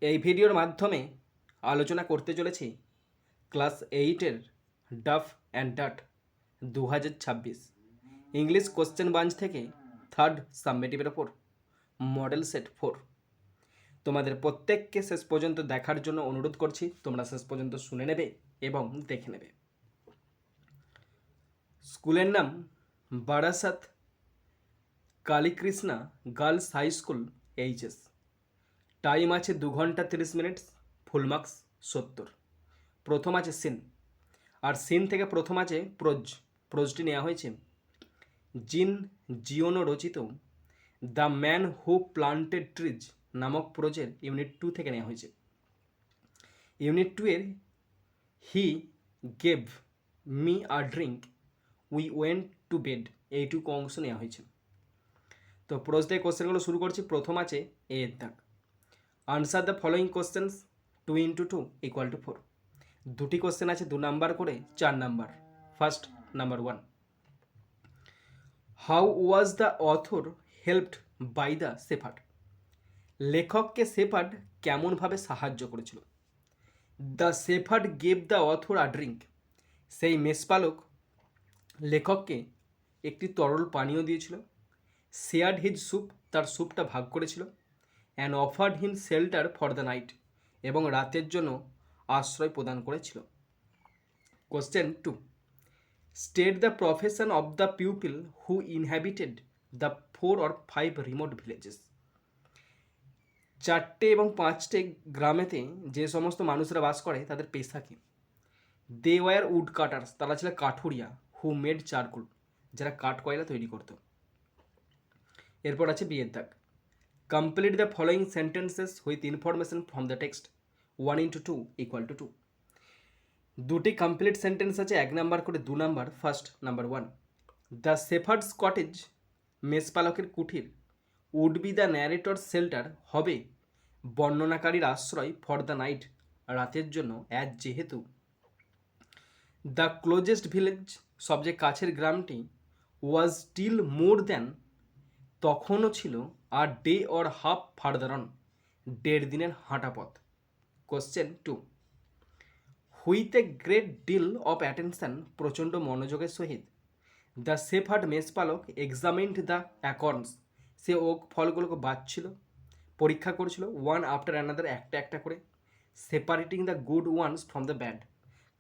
এই ভিডিওর মাধ্যমে আলোচনা করতে চলেছি ক্লাস 8-এর Duff and Dutt 2026 English question bank থেকে থার্ড সাবমেটিভের ওপর মডেল সেট 4। তোমাদের প্রত্যেককে শেষ পর্যন্ত দেখার জন্য অনুরোধ করছি, তোমরা শেষ পর্যন্ত শুনে নেবে এবং দেখে নেবে। স্কুলের নাম Barasat Kalikrishna girls high school HS. Time আছে 2 ঘন্টা 30 মিনিট, ফুল মার্কস 70। প্রথম আছে সিন, আর সিন থেকে প্রথম আছে প্রোজটি নেওয়া হয়েছে জিন জিওনো রচিত the man who planted trees নামক প্রোজের ইউনিট 2 থেকে নেওয়া হয়েছে। ইউনিট 2 এর he gave me a drink we went to bed এইটুকু অংশ নেওয়া হয়েছে। তো প্রোজ দিয়ে কোশ্চেনগুলো শুরু করছি। প্রথম আছে এ এর দাগ। Answer the following questions 2 into 2 = 4। দুটি কোশ্চেন আছে 2 নাম্বার করে 4 number. First number 1, how was the author helped by the shepherd? লেখককে শেফার্ড কেমনভাবে সাহায্য করেছিল? The shepherd gave the author a drink. সেই মেষপালক লেখককে একটি তরল পানীয় দিয়েছিল। শেয়ার্ড হিজ স্যুপ, তার স্যুপটা ভাগ করেছিল। And offered him shelter for the night, এবং রাতের জন্য আশ্রয় প্রদান করেছিল। Question 2, state the profession of the pupil who inhabited the 4 or 5 remote villages. 4টে এবং 5টে গ্রামেতে যে সমস্ত মানুষরা বাস করে তাদের পেশা কি? দে ওয়ার উড কাটার্স, তারা ছিল কাঠুরিয়া। হু মেড চারকোল, যারা কাঠ কয়লা তৈরি করত। এরপর আছে বিয়ের দাগ। Complete the following sentences with information from the text 1 into 2 = 2। দুটি কমপ্লিট সেন্টেন্স আছে 1 নাম্বার করে 2 number. First number 1, the shepherd's cottage, মেষপালকের কুঠির, would be the narrator shelter, হবে বর্ণনাকারীর আশ্রয়, ফর দ্য নাইট, রাতের জন্য, অ্যাজ যেহেতু, দ্য ক্লোজেস্ট ভিলেজ, সবচেয়ে কাছের গ্রামটি, ওয়াজ স্টিল মোর দ্যান, তখনও ছিল, আর day or half further on, 1.5 দিনের হাঁটা পথ। Question 2, with a great deal of attention, প্রচণ্ড মনোযোগের সহিত, দ্য শেফার্ড মেষপালক এক্সামিন্ড দ্য অ্যাকর্নস, সে ওক ফলগুলোকে বাছছিল, পরীক্ষা করছিল, ওয়ান আফটার অ্যানাদার, একটা একটা করে, separating the good ones from the bad,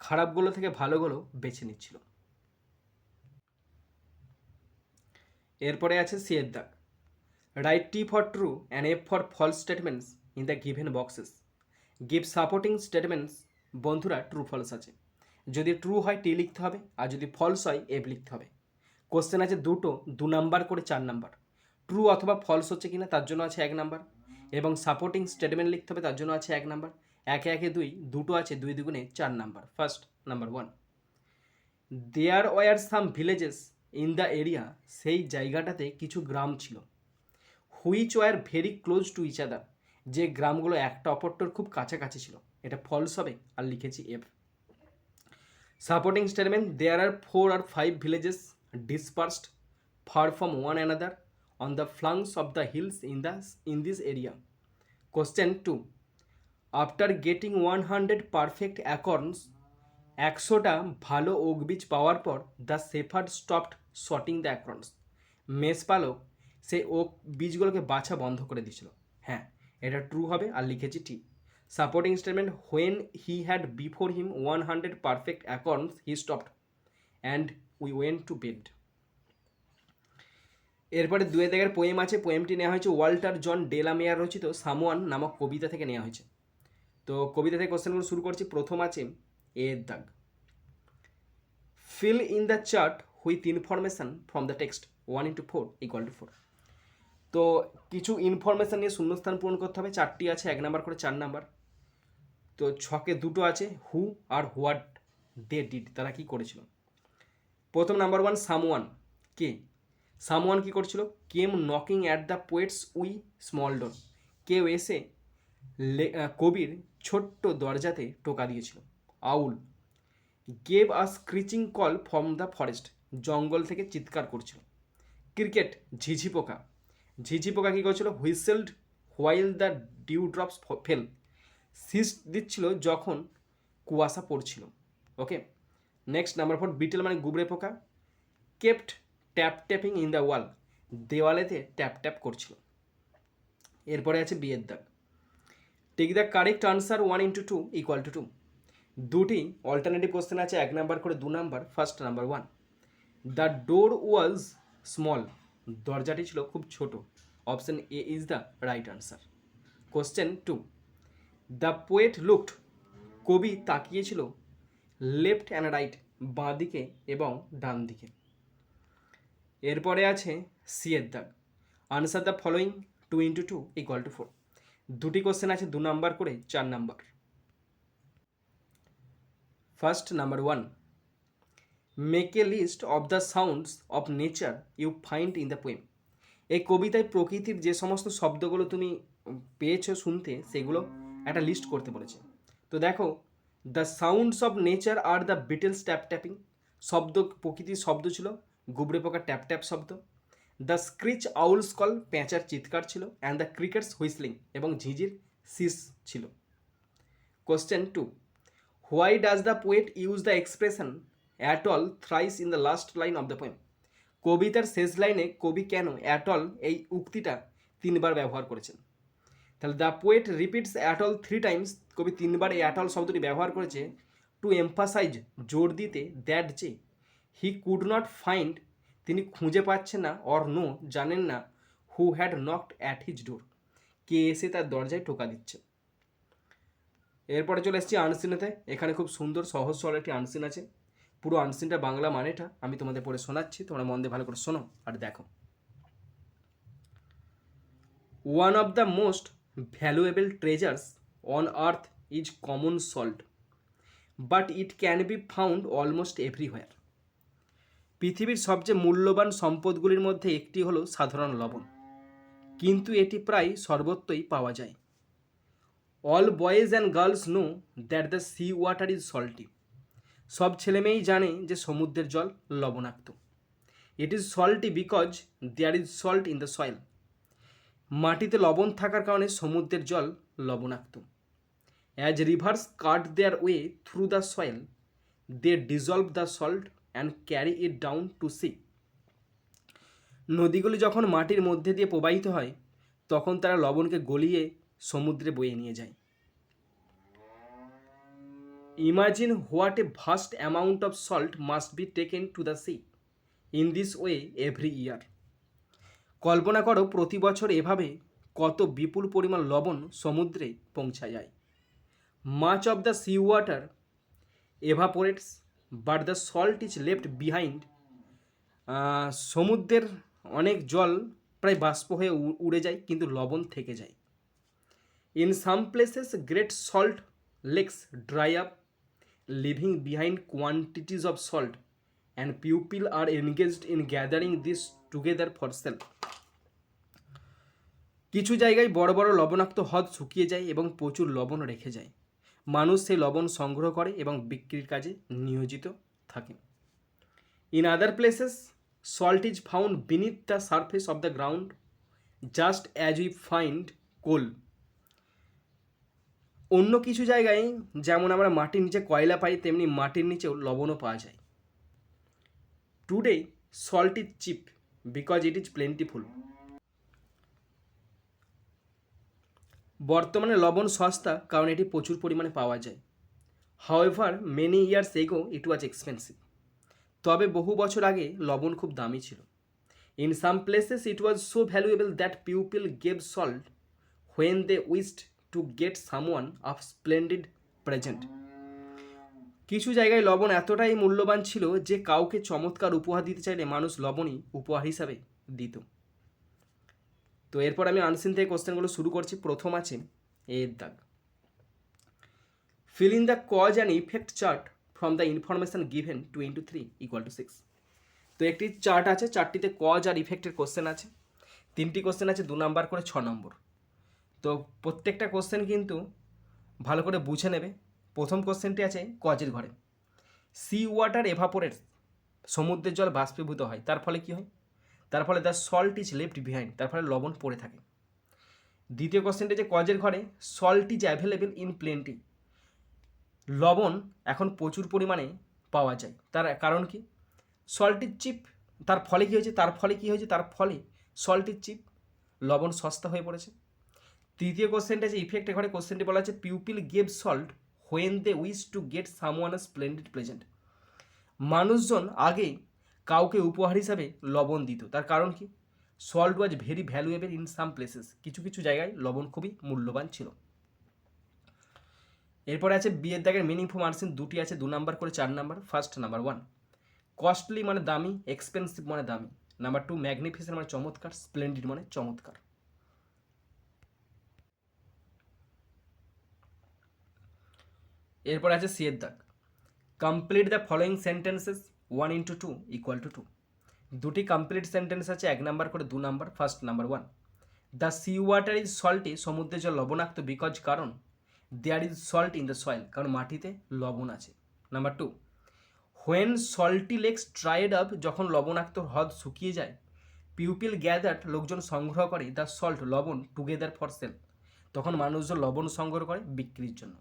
খারাপগুলো থেকে ভালোগুলো বেছে নিচ্ছিল। এরপরে আছে সি এর দাগ। Write T for true and F for false statements in the given boxes. Give supporting statements, বন্ধুরা ট্রু ফলস আছে, যদি ট্রু হয় টি লিখতে হবে, আর যদি ফলস হয় এফ লিখতে হবে। কোশ্চেন আছে দুটো, 2 নাম্বার করে 4 নাম্বার। ট্রু অথবা ফলস হচ্ছে কিনা তার জন্য আছে 1 নাম্বার, এবং সাপোর্টিং স্টেটমেন্ট লিখতে হবে তার জন্য আছে 1 নাম্বার। 1 1 2, দুটো আছে 2 2 4 number. First number 1, there were some villages in the area, সেই জায়গাটাতে কিছু গ্রাম ছিল। Which were very close to each other, যে গ্রামগুলো একটা অপরটার খুব কাছাকাছি ছিল, এটা ফলস হবে, আর লিখেছি F. Supporting statement, there are 4 or 5 villages dispersed far from one another on the flanks of the hills in this area. Question 2, আফটার গেটিং 100 পারফেক্ট অ্যাকর্নস, 100টা ভালো ওক বীজ পাওয়ার পর, the shepherd stopped sorting the acorns, মেষপালক সেই oak বীজগুলোকে বাছা বন্ধ করে দিয়েছিল। হ্যাঁ, এটা ট্রু হবে, আর লিখেছি T. Supporting statement, when he had before him 100 perfect acorns he stopped and we went to bed. এরপরে 2 দাগের পোয়েম আছে। পোয়েমটি নেওয়া হয়েছে ওয়াল্টার জন ডেলামেয়ার রচিত সামওয়ান নামক কবিতা থেকে নেওয়া হয়েছে। তো কবিতা থেকে কোশ্চেনগুলো শুরু করছি। প্রথম আছে এ এর দাগ। Fill in the chart with information from the text 1 into 4 = 4। তো কিছু ইনফরমেশান নিয়ে শূন্যস্থান পূরণ করতে হবে। 4টি আছে 1 নাম্বার করে 4 নাম্বার। তো ছকে দুটো আছে হু আর হোয়াট দে ডিড, তারা কি করেছিল। প্রথম নাম্বার 1, সামওয়ান, কে? সামওয়ান কি করছিল? Came knocking at the poet's wee small door, কেউ এসে কবির ছোট্ট দরজাতে টোকা দিয়েছিল। Owl gave a screeching call from the forest, জঙ্গল থেকে চিৎকার করছিল। ক্রিকেট, ঝিঝি পোকা, ঝিঝি পোকা কী করছিল? হুইসেলড while the dew drops fail, cyst দিচ্ছিল যখন কুয়াশা পড়ছিল। ওকে, নেক্সট নাম্বার 4, বিটেল মানে গুবরে পোকা। Kept tap tapping in the wall, দেওয়ালেতে ট্যাপ ট্যাপ করছিল। এরপরে আছে বিয়ের দাগ। Take the correct answer 1 × 2 = 2। দুটি অল্টারনেটিভ কোশ্চেন আছে, 1 নাম্বার করে 2 number. First number 1, the door was small, দরজাটি ছিল খুব ছোট। Option A is the right answer. Question 2, the poet looked, কবি তাকিয়েছিল লেফট অ্যান্ড রাইট, বাঁ দিকে এবং ডান দিকে। এরপরে আছে সি এর দাগ। Answer the following 2 × 2 = 4। দুটি কোশ্চেন আছে 2 নাম্বার করে 4 number. First number 1, make a list of the sounds of nature you find in the poem. এই কবিতায় প্রকৃতির যে সমস্ত শব্দগুলো তুমি পেয়েছো শুনতে, সেগুলো একটা লিস্ট করতে বলেছে। তো দেখো, the sounds of nature are the beetles tap tapping, শব্দ প্রকৃতির শব্দ ছিল গুবরে পোকা ট্যাপ ট্যাপ শব্দ। দ্য স্ক্রিচ আউলস কল, পেঁচার চিৎকার ছিল। অ্যান্ড দ্য ক্রিকেটস হুইসলিং, এবং ঝিঝির শিস ছিল। Question 2, why does the poet use the expression at all thrice in the last line of the poem. কবিতার শেষ লাইনে কবি কেন অ্যাট অল এই উক্তিটা 3 বার ব্যবহার করেছেন? তাহলে the poet repeats at all 3 Times, কবি 3 বার এই অ্যাট অল শব্দটি ব্যবহার করেছে টু এমফাসাইজ, জোর দিতে, দ্যাট যে হি কুড নট ফাইন্ড, তিনি খুঁজে পাচ্ছেন না, অর নো জানেন না, who had knocked at his door, কে এসে তার দরজায় টোকা দিচ্ছে। এরপরে চলে এসেছি আনসিনেতে। এখানে খুব সুন্দর সহজ সরল একটি আনসিন আছে। পুরো আনসিনটা বাংলা মানেটা আমি তোমাদের পড়ে শোনাচ্ছি, তোমরা মন দিয়ে ভালো করে শোনো আর দেখো। One of the most valuable treasures on earth is common salt, but it can be found almost everywhere. পৃথিবীর সবচেয়ে মূল্যবান সম্পদগুলির মধ্যে একটি হলো সাধারণ লবণ, কিন্তু এটি প্রায় সর্বত্রই পাওয়া যায়। All boys and girls know that the sea water is salty, সব ছেলেমেয়েই জানে যে সমুদ্রের জল লবণাক্ত। It is salty because there is salt in the soil, মাটিতে লবণ থাকার কারণে সমুদ্রের জল লবণাক্ত। As rivers cut their way through the soil, they dissolve the salt and carry it down to sea. নদীগুলি যখন মাটির মধ্যে দিয়ে প্রবাহিত হয়, তখন তারা লবণকে গলিয়ে সমুদ্রে বয়ে নিয়ে যায়। Imagine what a vast amount of salt must be taken to the sea in this way every year. কল্পনা করো প্রতি বছর এভাবে কত বিপুল পরিমাণ লবণ সমুদ্রে পৌঁছা যায়। Much of the sea water evaporates but the salt is left behind. সমুদ্রের অনেক জল প্রায় বাষ্প হয়ে উড়ে যায়, কিন্তু লবণ থেকে যায়। In some places great salt lakes dry up, living behind quantities of salt, and people are engaged in gathering this together for sale. কিছু জায়গায় বড় বড় লবণাক্ত হ্রদ শুকিয়ে যায় এবং প্রচুর লবণ রেখে যায়। মানুষ সেই লবণ সংগ্রহ করে এবং বিক্রির কাজে নিয়োজিত থাকে। In other places salt is found beneath the surface of the ground, just as we find coal. অন্য কিছু জায়গায় যেমন আমরা মাটির নিচে কয়লা পাই, তেমনি মাটির নিচেও লবণও পাওয়া যায়। Today salt is cheap because it is plentiful. বর্তমানে লবণ সস্তা কারণ এটি প্রচুর পরিমাণে পাওয়া যায়। হাউএভার মেনি ইয়ার্স এগো ইট ওয়াজ এক্সপেন্সিভ, তবে বহু বছর আগে লবণ খুব দামি ছিল। In some places it was so valuable that people gave salt when they wished to get someone a splendid present. কিছু জায়গায় লবণ এতটাই মূল্যবান ছিল যে কাউকে চমৎকার উপহার দিতে চাইলে মানুষ লবণই উপহার হিসাবে দিত। তো এরপর আমি আনসিন থেকে কোশ্চেনগুলো শুরু করছি। প্রথম আছে এর দাগ। Fill in the cause and effect chart from the information given 2 × 3 = 6। তো একটি চার্ট আছে, চার্টটিতে কজ আর ইফেক্টের কোশ্চেন আছে। 3টি কোশ্চেন আছে 2 নাম্বার করে 6 নম্বর। তো প্রত্যেকটা কোশ্চেন কিন্তু ভালো করে বুঝে নেবে। প্রথম কোশ্চেনটি আছে কজের ঘরে। সি ওয়াটার এভাপোরেটস, সমুদ্রের জল বাষ্পীভূত হয়, তার ফলে কি হয়? তার ফলে the salt is left behind, তার ফলে লবণ পড়ে থাকে। দ্বিতীয় কোশ্চেনটা যে কজের ঘরে salt is available in plenty, লবণ এখন প্রচুর পরিমাণে পাওয়া যায়, তার কারণ কি? সল্ট ইজ চিপ, তার ফলে কী হয়েছে? তার ফলে সল্ট ইজ চিপ, লবণ সস্তা হয়ে পড়েছে। তৃতীয় কোশ্চেনটা যে ইফেক্টে ঘরে, কোশ্চেনটি বলা আছে people gave salt when they wish to get someone splendid present, মানুষজন আগে কাউকে উপহার হিসাবে লবণ দিত, তার কারণ কি? Salt was very valuable in some places, কিছু কিছু জায়গায় লবণ খুবই মূল্যবান ছিল। এরপরে আছে বিয়ের দাগের মিনিংফুল মার্সিন দুটি আছে, 2 নাম্বার করে 4 নাম্বার। ফার্স্ট নাম্বার 1, কস্টলি মানে দামি, এক্সপেন্সিভ মানে দামি। নাম্বার 2, ম্যাগনিফিসেন্ট মানে চমৎকার, স্প্লেন্ডিড মানে চমৎকার। এরপর আছে সি এর দাগ, complete the following sentences 1 into 2 = 2। দুটি কমপ্লিট সেন্টেন্স আছে, 1 নাম্বার করে 2 number. First number 1, the sea water is salty, সমুদ্রের জল লবণাক্ত, বিকজ কারণ there is salt in the soil, কারণ মাটিতে লবণ আছে। Number 2, when salty lakes dried up, যখন লবণাক্ত হ্রদ শুকিয়ে যায়, পিউপিল গ্যাদার্ড, লোকজন সংগ্রহ করে, দ্য সল্ট, লবণ, টুগেদার ফর সেল, তখন মানুষজন লবণ সংগ্রহ করে বিক্রির জন্য।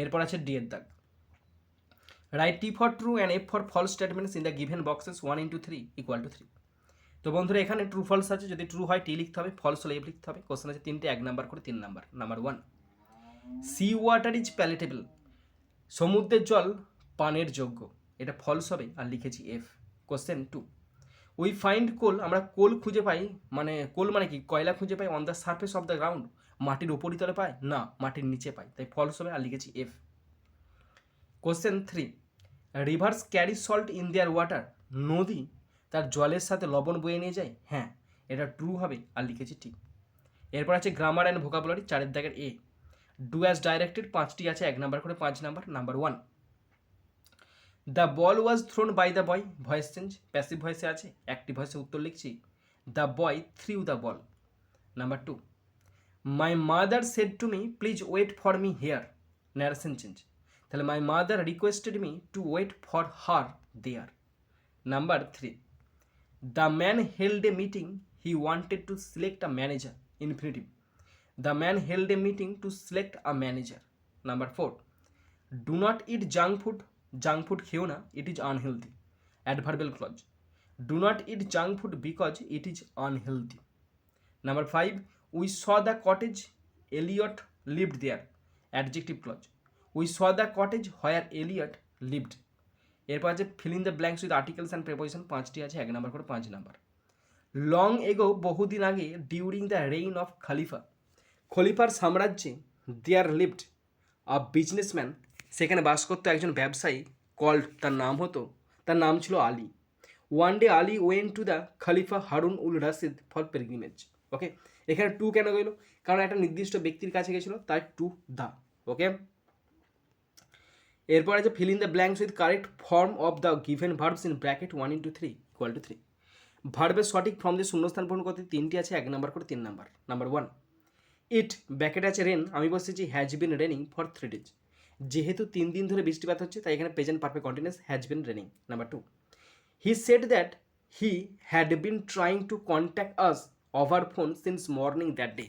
এরপর আছে ডি এর দাগ, write T for true and F for false statements in the given boxes 1 into 3 = 3। তো বন্ধুরা এখানে ট্রু ফলস আছে, যদি ট্রু হয় টি লিখতে হবে, ফলস হলে এফ লিখতে হবে। কোশ্চেন আছে 3টে, 1 নাম্বার করে 3 number. Number 1, sea water is palatable, সমুদ্রের জল পানের যোগ্য, এটা ফলস হবে আর লিখেছি F. Question 2, we find coal, আমরা কোল খুঁজে পাই, মানে কোল মানে কি? কয়লা খুঁজে পাই on the surface of the ground, মাটির উপরিতলে পাই না, মাটির নিচে পাই, তাই ফলস হবে আর লিখেছি F. Question 3, rivers carry salt in their water, নদী তার জলের সাথে লবণ বয়ে নিয়ে যায়, হ্যাঁ এটা ট্রু হবে আর লিখেছি ঠিক। এরপর আছে গ্রামার অ্যান্ড ভোকাবুলারি, 4 দাগের এ, ডু অ্যাজ ডাইরেক্টেড, 5টি আছে, 1 নাম্বার করে 5 number. Number 1, the ball was thrown by the boy, voice change, passive ভয়েসে আছে, অ্যাক্টিভ ভয়েসে উত্তর লিখছি, the boy threw the ball. Number 2, my mother said to me please wait for me here, narration change, তাহলে my mother requested me to wait for her there. Number 3, the man held a meeting he wanted to select a manager, infinitive, the man held a meeting to select a manager. Number 4, do not eat junk food খেও না, it is unhealthy, adverbial clause, do not eat junk food because it is unhealthy. Number 5, we saw the cottage Elliot lived there, adjective clause, we saw the cottage where Elliot lived. এরপর আছে fill in the blanks with articles and preposition, 5টি আছে, 1 number করে 5 number. Long ago, বহুদিন আগে, during the rain of খলিফার সাম্রাজ্যে, there lived a businessman, সেখানে বাস করতো একজন ব্যবসায়ী, কল্ড, তার নাম ছিল Ali. One day Ali went to the Khalifa Harun ul Rashid for pilgrimage. Okay, এখানে টু কেন গেল? কারণ একটা নির্দিষ্ট ব্যক্তির কাছে গেছিলো, তাই টু দ্য। ওকে, এরপর আছে fill in the blanks with correct form of the given verbs in bracket 1 into 3 = 3। ভার্বের সঠিক ফর্ম দিয়ে শূন্যস্থান পূরণ করতে 3টি আছে, 1 নাম্বার করে 3 নাম্বার। নাম্বার 1, ইট, ব্র্যাকেট আছে রেন, আমি বসেছি has been raining for 3 days, যেহেতু 3 দিন ধরে বৃষ্টিপাত হচ্ছে তাই এখানে present perfect continuous has been raining. Number 2, he said that he had been trying to contact us over phone since morning that day,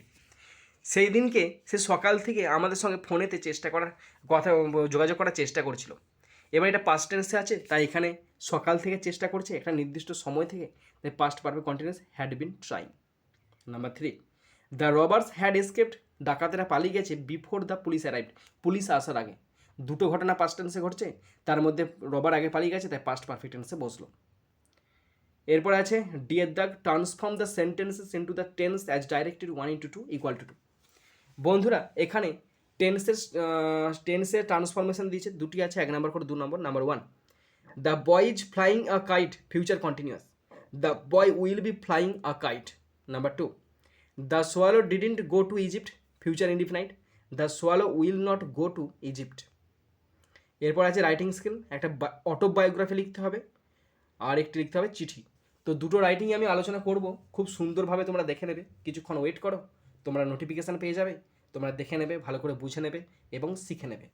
সেই দিনকে সে সকাল থেকে আমাদের সঙ্গে ফোনেতে যোগাযোগ করার চেষ্টা করছিল। এবার এটা পাস্ট টেন্সে আছে, তাই এখানে সকাল থেকে চেষ্টা করছে, একটা নির্দিষ্ট সময় থেকে, তাই past perfect continuous had been trying. Number 3, the robbers had escaped, ডাকাতেরা পালিয়ে গেছে, before the police arrived, police আসার আগে। দুটো ঘটনা পাস্ট টেন্সে ঘটছে, তার মধ্যে রবার আগে পালিয়ে গেছে, তাই পাস্ট পারফেক্ট টেন্সে বসলো। এরপর আছে ডি এর দাগ, transform the sentences into the tense as directed 1 into 2 = 2। বন্ধুরা এখানে টেন্সের ট্রান্সফরমেশন দিয়েছে, দুটি আছে, 1 নাম্বার করে 2 number. Number 1, the boy is flying a kite, future continuous, the boy will be flying a kite. Number 2, the swallow didn't go to Egypt, future indefinite, the swallow will not go to Egypt. এরপর আছে writing skill, একটা autobiography লিখতে হবে আর একটি লিখতে হবে চিঠি। তো দুটো রাইটিং আমি আলোচনা করব, খুব সুন্দরভাবে তোমরা দেখে নেবে, কিছুক্ষণ ওয়েট করো, তোমরা নোটিফিকেশান পেয়ে যাবে, তোমরা দেখে নেবে, ভালো করে বুঝে নেবে এবং শিখে নেবে।